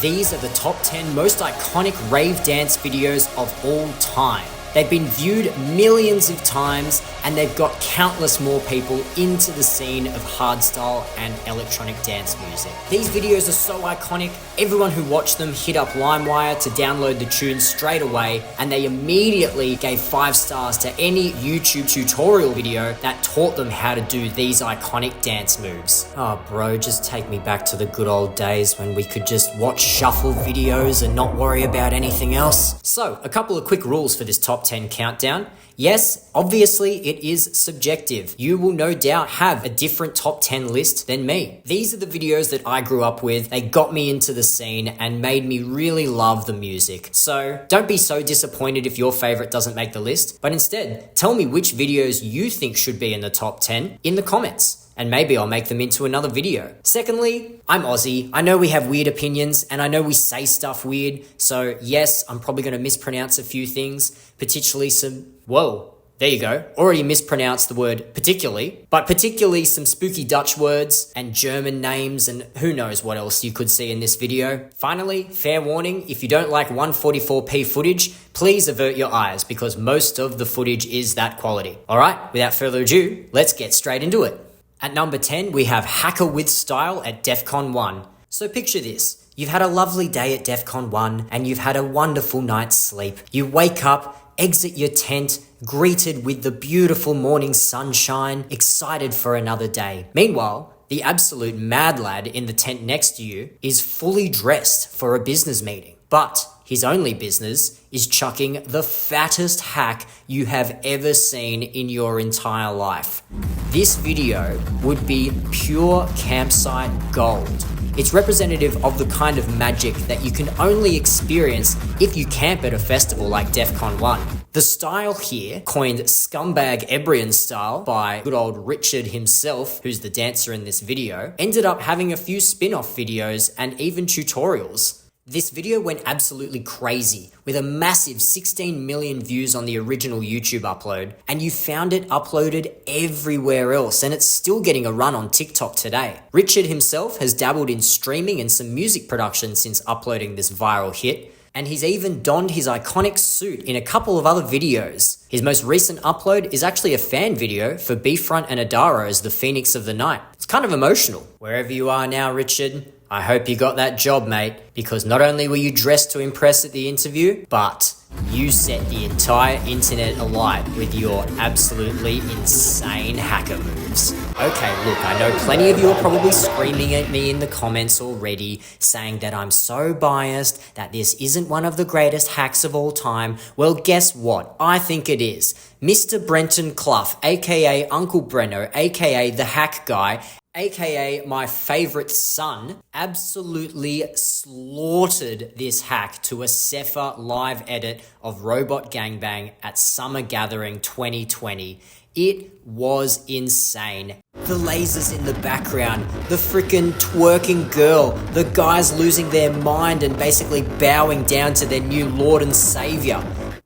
These are the top 10 most iconic rave dance videos of all time. They've been viewed millions of times, and they've got countless more people into the scene of hardstyle and electronic dance music. These videos are so iconic, everyone who watched them hit up LimeWire to download the tunes straight away, and they immediately gave 5 stars to any YouTube tutorial video that taught them how to do these iconic dance moves. Oh bro, just take me back to the good old days when we could just watch shuffle videos and not worry about anything else. So, a couple of quick rules for this top 10 countdown. Yes, obviously it is subjective. You will no doubt have a different top 10 list than me. These are the videos that I grew up with. They got me into the scene and made me really love the music. So don't be so disappointed if your favorite doesn't make the list, but instead tell me which videos you think should be in the top 10 in the comments. And maybe I'll make them into another video. Secondly, I'm Aussie. I know we have weird opinions, and I know we say stuff weird. So yes, I'm probably going to mispronounce a few things, particularly there you go. Already mispronounced the word particularly, but particularly some spooky Dutch words and German names and who knows what else you could see in this video. Finally, fair warning, if you don't like 144p footage, please avert your eyes because most of the footage is that quality. All right, without further ado, let's get straight into it. At number 10, we have Hacker with Style at DEF CON 1. So picture this. You've had a lovely day at DEF CON 1 and you've had a wonderful night's sleep. You wake up, exit your tent, greeted with the beautiful morning sunshine, excited for another day. Meanwhile, the absolute mad lad in the tent next to you is fully dressed for a business meeting. But his only business is chucking the fattest hack you have ever seen in your entire life. This video would be pure campsite gold. It's representative of the kind of magic that you can only experience if you camp at a festival like DEF CON 1. The style here, coined Scumbag Ebrian style by good old Richard himself, who's the dancer in this video, ended up having a few spin-off videos and even tutorials. This video went absolutely crazy, with a massive 16 million views on the original YouTube upload, and you found it uploaded everywhere else, and it's still getting a run on TikTok today. Richard himself has dabbled in streaming and some music production since uploading this viral hit, and he's even donned his iconic suit in a couple of other videos. His most recent upload is actually a fan video for B-Front and Adaro as the Phoenix of the Night. It's kind of emotional. Wherever you are now, Richard, I hope you got that job, mate, because not only were you dressed to impress at the interview, but you set the entire internet alight with your absolutely insane hacker moves. Okay, look, I know plenty of you are probably screaming at me in the comments already, saying that I'm so biased, that this isn't one of the greatest hacks of all time. Well, guess what? I think it is. Mr. Brenton Clough, aka Uncle Breno, aka the hack guy, aka my favorite son, absolutely slaughtered this hack to a Sepha live edit of Robot Gangbang at Summer Gathering 2020. It was insane. The lasers in the background, the frickin' twerking girl, the guys losing their mind and basically bowing down to their new lord and savior.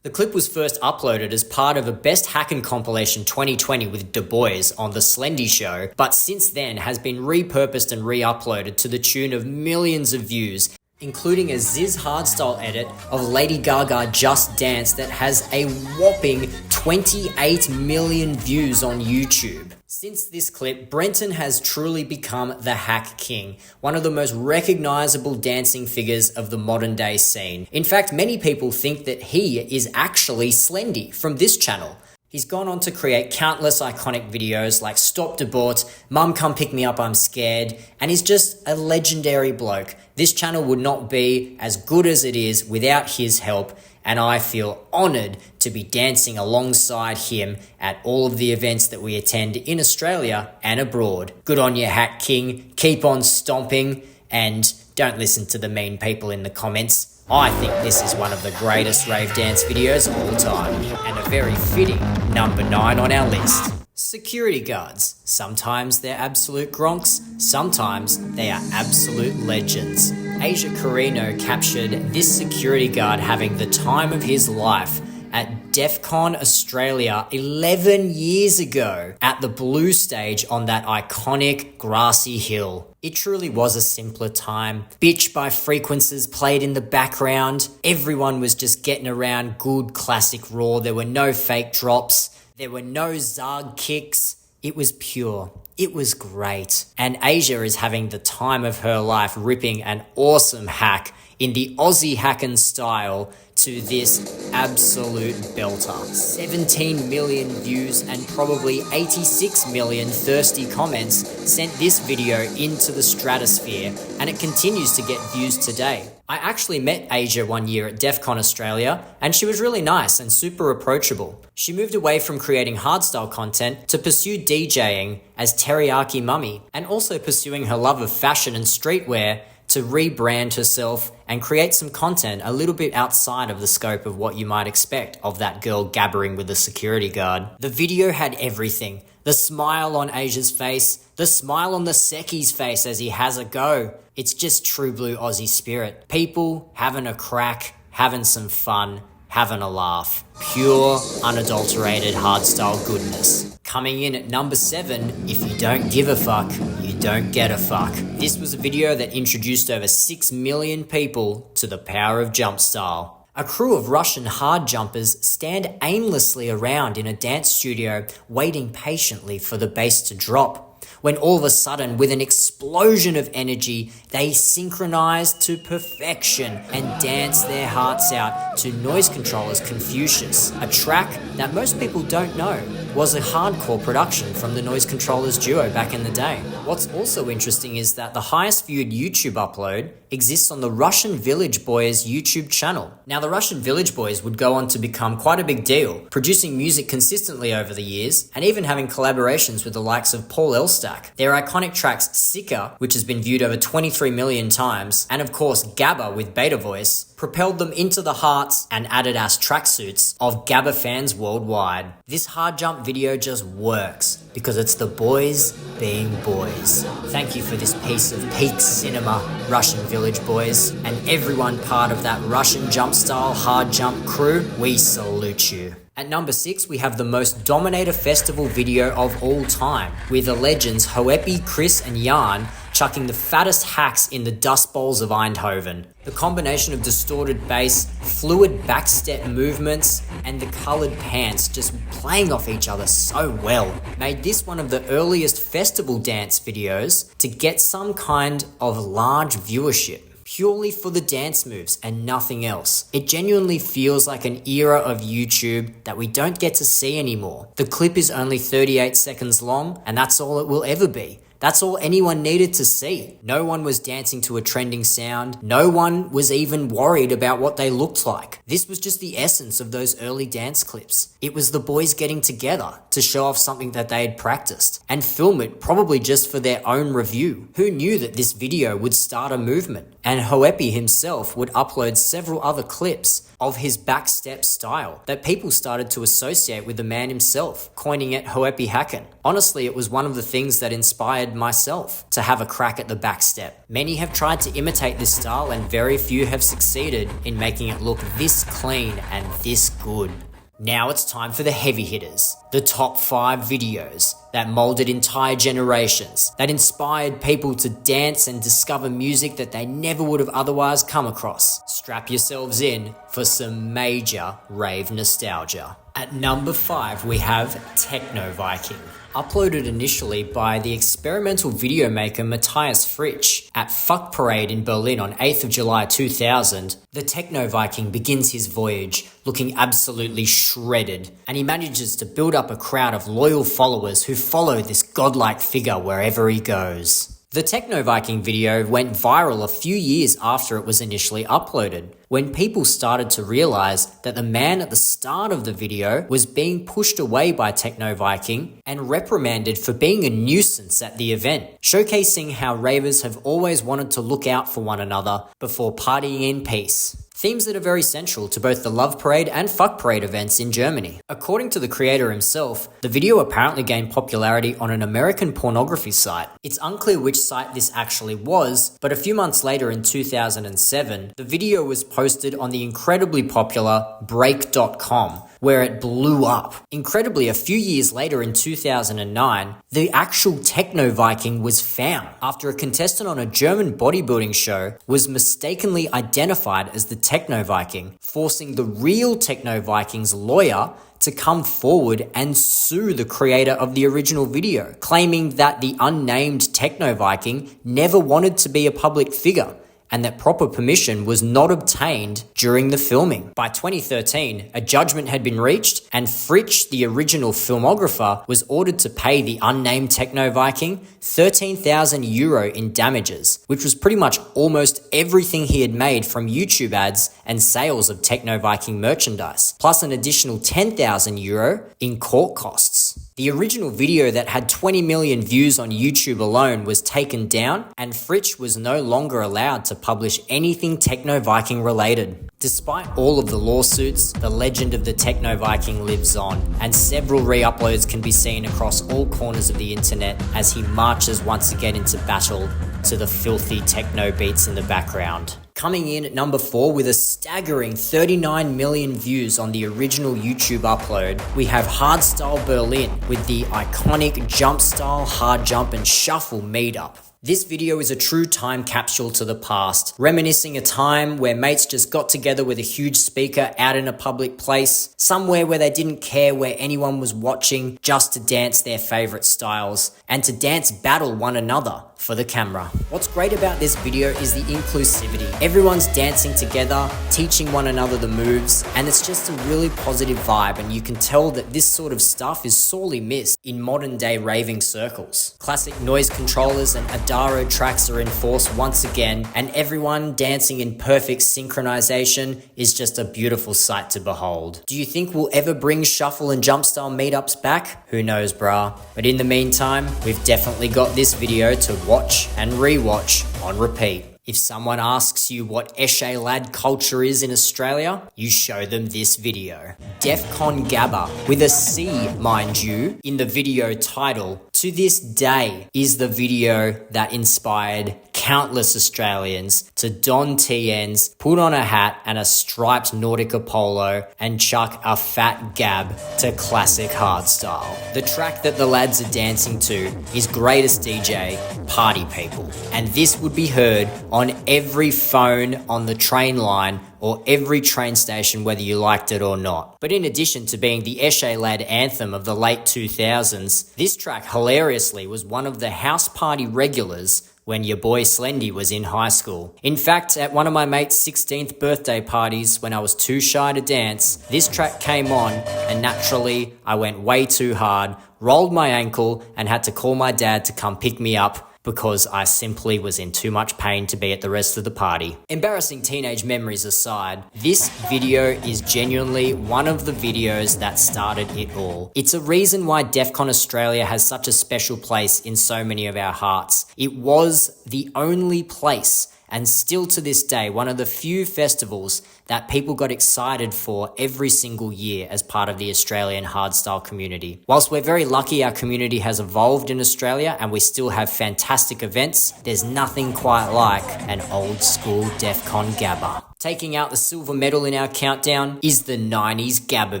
The clip was first uploaded as part of a Best Hakken compilation 2020 with Du Bois on the Slendy show, but since then has been repurposed and re-uploaded to the tune of millions of views, including a Ziz Hardstyle edit of Lady Gaga Just Dance that has a whopping 28 million views on YouTube. Since this clip, Brenton has truly become the hack king, one of the most recognizable dancing figures of the modern day scene. In fact, many people think that he is actually Slendy from this channel. He's gone on to create countless iconic videos like Stop Debort, Mum Come Pick Me Up I'm Scared, and he's just a legendary bloke. This channel would not be as good as it is without his help, and I feel honoured to be dancing alongside him at all of the events that we attend in Australia and abroad. Good on you, Hack King. Keep on stomping, and don't listen to the mean people in the comments. I think this is one of the greatest rave dance videos of all time, and a very fitting number 9 on our list. Security guards. Sometimes they're absolute gronks, sometimes they are absolute legends. Asia Carino captured this security guard having the time of his life at DEF CON Australia 11 years ago at the blue stage on that iconic grassy hill. It truly was a simpler time. Bitch by Frequencies played in the background. Everyone was just getting around good classic raw. There were no fake drops. There were no Zarg kicks. It was pure. It was great. And Asia is having the time of her life ripping an awesome hack in the Aussie Hakken style to this absolute belter. 17 million views and probably 86 million thirsty comments sent this video into the stratosphere, and it continues to get views today. I actually met Asia one year at DEF CON Australia, and she was really nice and super approachable. She moved away from creating hardstyle content to pursue DJing as Teriyaki Mummy, and also pursuing her love of fashion and streetwear to rebrand herself and create some content a little bit outside of the scope of what you might expect of that girl gabbering with a security guard. The video had everything. The smile on Asia's face, the smile on the Seki's face as he has a go. It's just true blue Aussie spirit. People having a crack, having some fun, having a laugh. Pure, unadulterated hardstyle goodness. Coming in at number 7, if you don't give a fuck, you don't get a fuck. This was a video that introduced over 6 million people to the power of jumpstyle. A crew of Russian hard jumpers stand aimlessly around in a dance studio, waiting patiently for the bass to drop. When all of a sudden, with an explosion of energy, they synchronize to perfection and dance their hearts out to Noise Controller's Confucius, a track that most people don't know was a hardcore production from the Noise Controllers duo back in the day. What's also interesting is that the highest viewed YouTube upload exists on the Russian Village Boys YouTube channel. Now, the Russian Village Boys would go on to become quite a big deal, producing music consistently over the years, and even having collaborations with the likes of Paul Elstak. Their iconic tracks Sicker, which has been viewed over 23 million times, and of course Gabber with Beta Voice, propelled them into the hearts and Adidas tracksuits of Gabber fans worldwide. This hard jump video just works because it's the boys being boys. Thank you for this piece of peak cinema, Russian Village Boys, and everyone part of that Russian jump style hard jump crew. We salute you. At number 6, we have the most Dominator Festival video of all time, with the legends Hoepi, Chris and Jan chucking the fattest hacks in the dust bowls of Eindhoven. The combination of distorted bass, fluid backstep movements, and the coloured pants just playing off each other so well made this one of the earliest festival dance videos to get some kind of large viewership. Purely for the dance moves and nothing else. It genuinely feels like an era of YouTube that we don't get to see anymore. The clip is only 38 seconds long, and that's all it will ever be. That's all anyone needed to see. No one was dancing to a trending sound. No one was even worried about what they looked like. This was just the essence of those early dance clips. It was the boys getting together to show off something that they had practiced and film it probably just for their own review. Who knew that this video would start a movement? And Hoepi himself would upload several other clips of his backstep style that people started to associate with the man himself, coining it Hoepi Hakken. Honestly, it was one of the things that inspired myself to have a crack at the backstep. Many have tried to imitate this style and very few have succeeded in making it look this clean and this good. Now it's time for the heavy hitters, the top 5 videos that molded entire generations, that inspired people to dance and discover music that they never would have otherwise come across. Strap yourselves in for some major rave nostalgia. At number 5, we have Technoviking. Uploaded initially by the experimental video maker Matthias Fritsch at Fuck Parade in Berlin on 8th of July 2000, the Technoviking begins his voyage looking absolutely shredded, and he manages to build up a crowd of loyal followers who follow this godlike figure wherever he goes. The Technoviking video went viral a few years after it was initially uploaded, when people started to realize that the man at the start of the video was being pushed away by Technoviking and reprimanded for being a nuisance at the event, showcasing how ravers have always wanted to look out for one another before partying in peace. Themes that are very central to both the Love Parade and Fuck Parade events in Germany. According to the creator himself, the video apparently gained popularity on an American pornography site. It's unclear which site this actually was, but a few months later in 2007, the video was posted on the incredibly popular Break.com, where it blew up. Incredibly, a few years later in 2009, the actual Technoviking was found after a contestant on a German bodybuilding show was mistakenly identified as the Technoviking, forcing the real Technoviking's lawyer to come forward and sue the creator of the original video, claiming that the unnamed Technoviking never wanted to be a public figure and that proper permission was not obtained during the filming. By 2013, a judgment had been reached and Fritsch, the original filmographer, was ordered to pay the unnamed Technoviking €13,000 in damages, which was pretty much almost everything he had made from YouTube ads and sales of Technoviking merchandise, plus an additional €10,000 in court costs. The original video that had 20 million views on YouTube alone was taken down, and Fritsch was no longer allowed to publish anything Technoviking related. Despite all of the lawsuits, the legend of the Technoviking lives on, and several re-uploads can be seen across all corners of the internet as he marches once again into battle to the filthy techno beats in the background. Coming in at number 4 with a staggering 39 million views on the original YouTube upload, we have Hardstyle Berlin with the iconic jumpstyle, hard jump and shuffle meetup. This video is a true time capsule to the past, reminiscing a time where mates just got together with a huge speaker out in a public place, somewhere where they didn't care where anyone was watching, just to dance their favorite styles, and to dance battle one another for the camera. What's great about this video is the inclusivity. Everyone's dancing together, teaching one another the moves, and it's just a really positive vibe, and you can tell that this sort of stuff is sorely missed in modern day raving circles. Classic noise controllers and Adaro tracks are in force once again, and everyone dancing in perfect synchronization is just a beautiful sight to behold. Do you think we'll ever bring shuffle and jump style meetups back? Who knows, brah. But in the meantime, we've definitely got this video to watch and rewatch on repeat. If someone asks you what Eshe lad culture is in Australia, you show them this video. Defcon Gabber, with a C, mind you, in the video title, to this day is the video that inspired countless Australians to don TNs, put on a hat and a striped Nautica polo, and chuck a fat gab to classic hardstyle. The track that the lads are dancing to is Greatest DJ, Party People, and this would be heard on every phone on the train line or every train station, whether you liked it or not. But in addition to being the Eshe Lad anthem of the late 2000s, this track hilariously was one of the house party regulars when your boy Slendy was in high school. In fact, at one of my mate's 16th birthday parties, when I was too shy to dance, this track came on, and naturally, I went way too hard, rolled my ankle, and had to call my dad to come pick me up because I simply was in too much pain to be at the rest of the party. Embarrassing teenage memories aside, this video is genuinely one of the videos that started it all. It's a reason why DEFCON Australia has such a special place in so many of our hearts. It was the only place, and still to this day, one of the few festivals that people got excited for every single year as part of the Australian hardstyle community. Whilst we're very lucky our community has evolved in Australia and we still have fantastic events, there's nothing quite like an old school DEFCON Gabber. Taking out the silver medal in our countdown is the 90s Gabber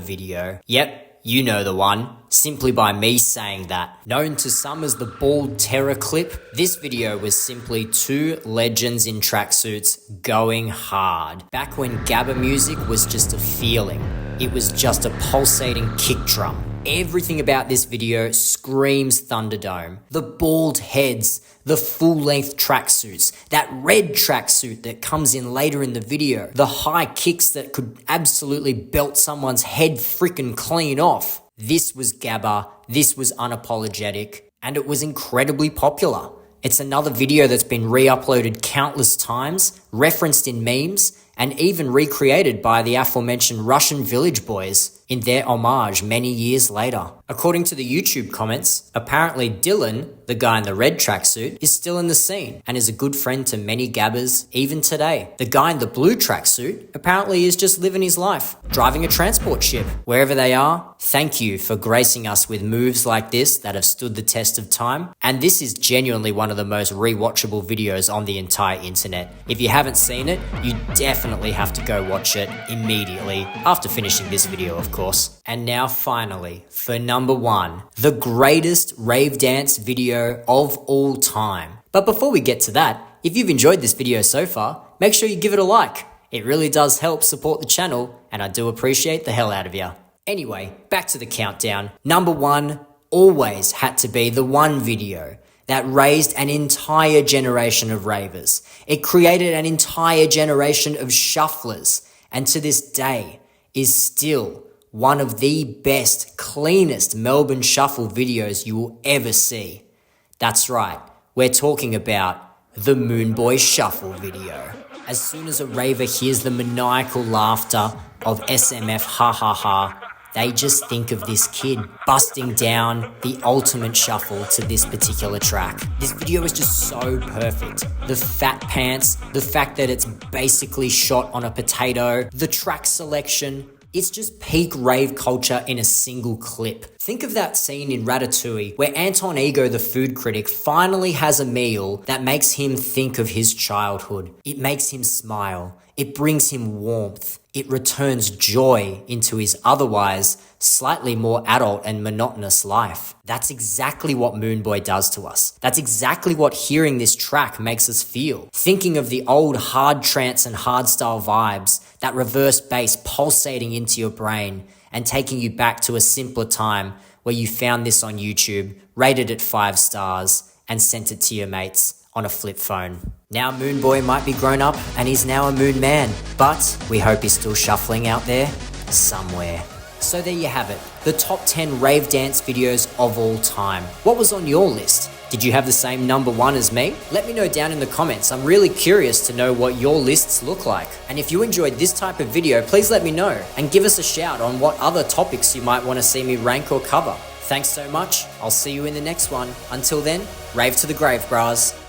video. Yep, you know the one, simply by me saying that. Known to some as the Bald Terror clip, this video was simply two legends in tracksuits going hard. Back when Gabber music was just a feeling. It was just a pulsating kick drum. Everything about this video screams Thunderdome. The bald heads, the full-length tracksuits, that red tracksuit that comes in later in the video, the high kicks that could absolutely belt someone's head frickin' clean off. This was Gabber, this was unapologetic, and it was incredibly popular. It's another video that's been re-uploaded countless times, referenced in memes, and even recreated by the aforementioned Russian Village Boys in their homage many years later. According to the YouTube comments, apparently Dylan, the guy in the red tracksuit, is still in the scene and is a good friend to many gabbers even today. The guy in the blue tracksuit apparently is just living his life, driving a transport ship. Wherever they are, thank you for gracing us with moves like this that have stood the test of time. And this is genuinely one of the most rewatchable videos on the entire internet. If you haven't haven't seen it, you definitely have to go watch it immediately, after finishing this video of course. And now finally, for number 1, the greatest rave dance video of all time. But before we get to that, if you've enjoyed this video so far, make sure you give it a like. It really does help support the channel, and I do appreciate the hell out of you. Anyway, back to the countdown. Number 1 always had to be the one video that raised an entire generation of ravers. It created an entire generation of shufflers, and to this day is still one of the best, cleanest Melbourne shuffle videos you will ever see. That's right, we're talking about the Moonboy Shuffle video. As soon as a raver hears the maniacal laughter of SMF ha ha ha, they just think of this kid busting down the ultimate shuffle to this particular track. This video is just so perfect. The fat pants, the fact that it's basically shot on a potato, the track selection, it's just peak rave culture in a single clip. Think of that scene in Ratatouille where Anton Ego, the food critic, finally has a meal that makes him think of his childhood. It makes him smile. It brings him warmth. It returns joy into his otherwise slightly more adult and monotonous life. That's exactly what Moonboy does to us. That's exactly what hearing this track makes us feel. Thinking of the old hard trance and hardstyle vibes, that reverse bass pulsating into your brain and taking you back to a simpler time where you found this on YouTube, rated it 5 stars, and sent it to your mates on a flip phone. Now Moonboy might be grown up and he's now a moon man, but we hope he's still shuffling out there somewhere. So there you have it, the top 10 rave dance videos of all time. What was on your list? Did you have the same number 1 as me? Let me know down in the comments. I'm really curious to know what your lists look like. And if you enjoyed this type of video, please let me know and give us a shout on what other topics you might want to see me rank or cover. Thanks so much. I'll see you in the next one. Until then, rave to the grave, bras.